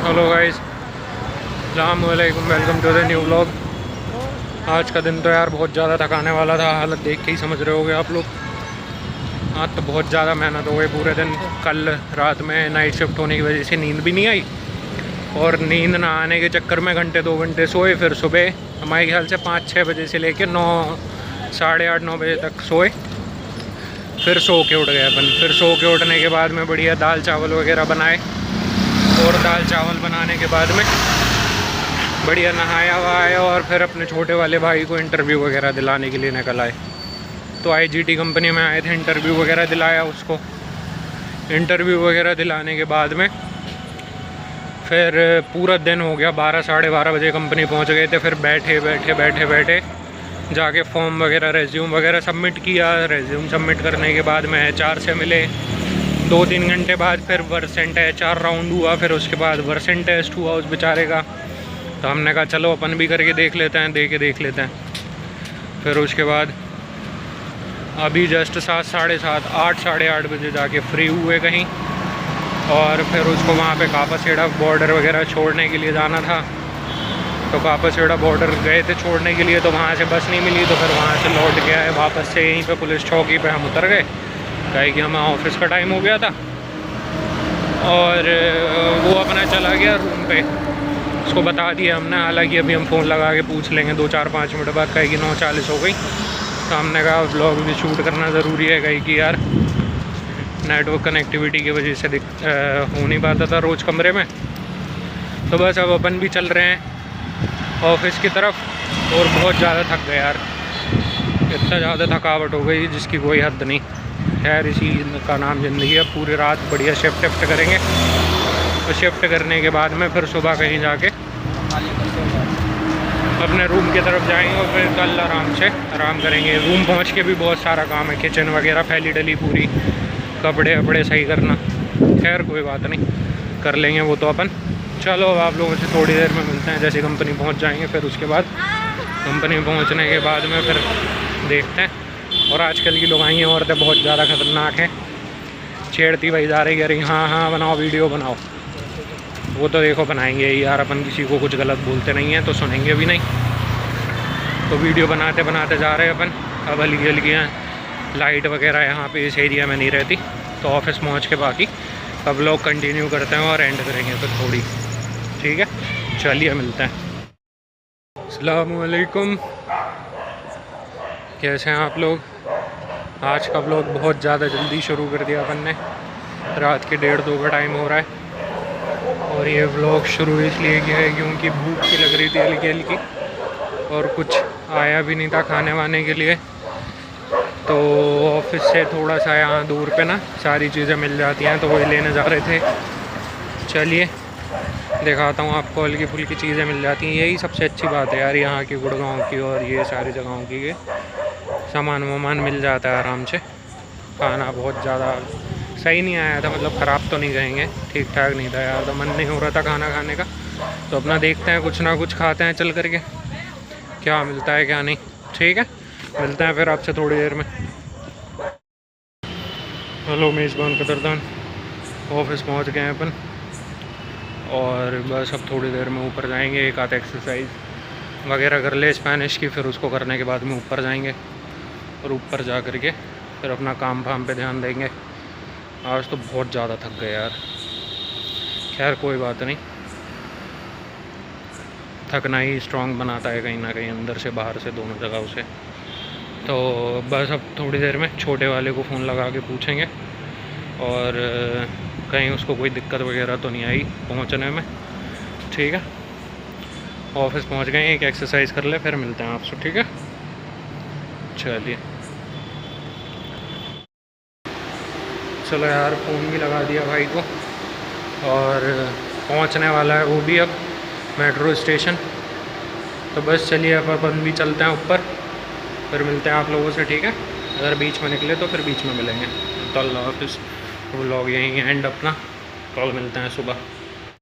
Hello guys, अस्सलाम वालेकुम, welcome to the new vlog. आज का दिन तो यार बहुत ज़्यादा थकाने वाला था। हालत देख के ही समझ रहे होगे आप लोग। आज तो बहुत ज़्यादा मेहनत हो गई पूरे दिन। कल रात में नाइट शिफ्ट होने की वजह से नींद भी नहीं आई, और नींद ना आने के चक्कर में घंटे 2 घंटे सोए। फिर सुबह हमारे ख्याल से 5-6 बजे से लेकर 9 साढ़े 8-9 बजे तक सोए। फिर सो के उठ गए अपन। फिर सो के उठने के बाद में बढ़िया दाल चावल वगैरह बनाए, और दाल चावल बनाने के बाद में बढ़िया नहाया वहाया, और फिर अपने छोटे वाले भाई को इंटरव्यू वगैरह दिलाने के लिए निकल आए। तो आईजीटी कंपनी में आए थे, इंटरव्यू वगैरह दिलाया उसको। इंटरव्यू वगैरह दिलाने के बाद में फिर पूरा दिन हो गया। 12 साढ़े 12 बजे कंपनी पहुंच गए थे। फिर बैठे जाके फॉर्म वगैरह रेज्यूम वगैरह सबमिट किया। रेज्यूम सबमिट करने के बाद में HR से मिले। 2-3 घंटे बाद फिर वर्सेंट HR राउंड हुआ। फिर उसके बाद वर्सेंट टेस्ट हुआ उस बेचारे का। तो हमने कहा चलो अपन भी करके देख लेते हैं, देख लेते हैं। फिर उसके बाद अभी जस्ट 7 साढ़े 7 8 साढ़े 8 बजे जाके फ्री हुए कहीं, और फिर उसको वहाँ पे कापासेड़ा बॉर्डर वगैरह छोड़ने के लिए जाना था। तो कापासेड़ा बॉर्डर गए थे छोड़ने के लिए, तो वहाँ से बस नहीं मिली। तो फिर वहाँ से लौट के आए वापस से। यहीं पे पुलिस चौकी पे हम उतर गए, कहे कि हमें ऑफिस का टाइम हो गया था। और वो अपना चला गया रूम पे। उसको बता दिया हमने, हालांकि अभी हम फ़ोन लगा के पूछ लेंगे 2-4-5 मिनट बाद, कहे कि 9:40 हो गई। तो हमने कहा व्लॉग भी शूट करना ज़रूरी है, कहे कि यार नेटवर्क कनेक्टिविटी की वजह से हो नहीं पाता था रोज़ कमरे में। तो बस अब अपन भी चल रहे हैं ऑफिस की तरफ, और बहुत ज़्यादा थक गए यार। इतना ज़्यादा थकावट हो गई जिसकी कोई हद नहीं। खैर, इसी का नाम ज़िंदगी है। पूरी रात बढ़िया शिफ्ट करेंगे। तो शिफ्ट करने के बाद में फिर सुबह कहीं जाके अपने रूम की तरफ जाएंगे, और फिर कल आराम करेंगे। रूम पहुंच के भी बहुत सारा काम है, किचन वगैरह फैली डली पूरी, कपड़े वपड़े सही करना। खैर कोई बात नहीं, कर लेंगे वो तो अपन। चलो अब आप लोगों से थोड़ी देर में मिलते हैं, जैसे कंपनी पहुंच जाएंगे। फिर उसके बाद कंपनी पहुंचने के बाद में फिर देखते हैं। और आजकल की लुगाइयाँ औरतें बहुत ज़्यादा ख़तरनाक हैं। छेड़ती भाई जा रही, कह रही हाँ बनाओ, वीडियो बनाओ। वो तो देखो बनाएंगे ही यार, अपन किसी को कुछ गलत बोलते नहीं हैं तो सुनेंगे भी नहीं। तो वीडियो बनाते बनाते जा रहे हैं अपन। अब हल्की लाइट वगैरह यहाँ पे इस एरिया में नहीं रहती। तो ऑफिस पहुँच के बाकी अब लोग कंटिन्यू करते हैं और एंड करेंगे फिर थोड़ी। ठीक है, चलिए मिलते हैं। अस्सलाम वालेकुम, कैसे हैं आप लोग? आज का व्लॉग बहुत ज़्यादा जल्दी शुरू कर दिया अपन ने। रात के 1:30-2 का टाइम हो रहा है, और ये व्लॉग शुरू इसलिए किया है क्योंकि भूख सी लग रही थी हल्की, और कुछ आया भी नहीं था खाने वाने के लिए। तो ऑफिस से थोड़ा सा यहाँ दूर पे ना सारी चीज़ें मिल जाती हैं, तो वही लेने जा रहे थे। चलिए दिखाता हूँ आपको, हल्की फुल्की चीज़ें मिल जाती हैं। यही सबसे अच्छी बात है यार यहाँ की, गुड़गांव की, और ये सारी जगहों की सामान वामान मिल जाता है आराम से। खाना बहुत ज़्यादा सही नहीं आया था, मतलब ख़राब तो नहीं कहेंगे, ठीक ठाक नहीं था यार। तो मन नहीं हो रहा था खाना खाने का, तो अपना देखते हैं कुछ ना कुछ खाते हैं चल करके, क्या मिलता है क्या नहीं। ठीक है, मिलते हैं फिर आपसे थोड़ी देर में। हेलो मेज़बान कदरदान, ऑफिस पहुंच गए हैं अपन, और बस अब थोड़ी देर में ऊपर जाएंगे। एक आध एक्सरसाइज वगैरह कर ले स्पेनिश की, फिर उसको करने के बाद में ऊपर जाएंगे, और ऊपर जा कर के फिर अपना काम फाम पे ध्यान देंगे। आज तो बहुत ज़्यादा थक गए यार। खैर कोई बात नहीं, थकना ही स्ट्रांग बनाता है कहीं ना कहीं, अंदर से बाहर से दोनों जगहों से। तो बस अब थोड़ी देर में छोटे वाले को फ़ोन लगा के पूछेंगे, और कहीं उसको कोई दिक्कत वगैरह तो नहीं आई पहुंचने में। ठीक है, ऑफिस पहुंच गए, एक एक्सरसाइज कर ले, फिर मिलते हैं आपसे। ठीक है, चलिए। चलो यार, फ़ोन भी लगा दिया भाई को, और पहुंचने वाला है वो भी अब मेट्रो स्टेशन। तो बस चलिए अब अपन भी चलते हैं ऊपर, फिर मिलते हैं आप लोगों से। ठीक है, अगर बीच में निकले तो फिर बीच में मिलेंगे। तो अल्लाह हाफिज़। व्लॉग यहीं एंड अपना, कल मिलते हैं सुबह।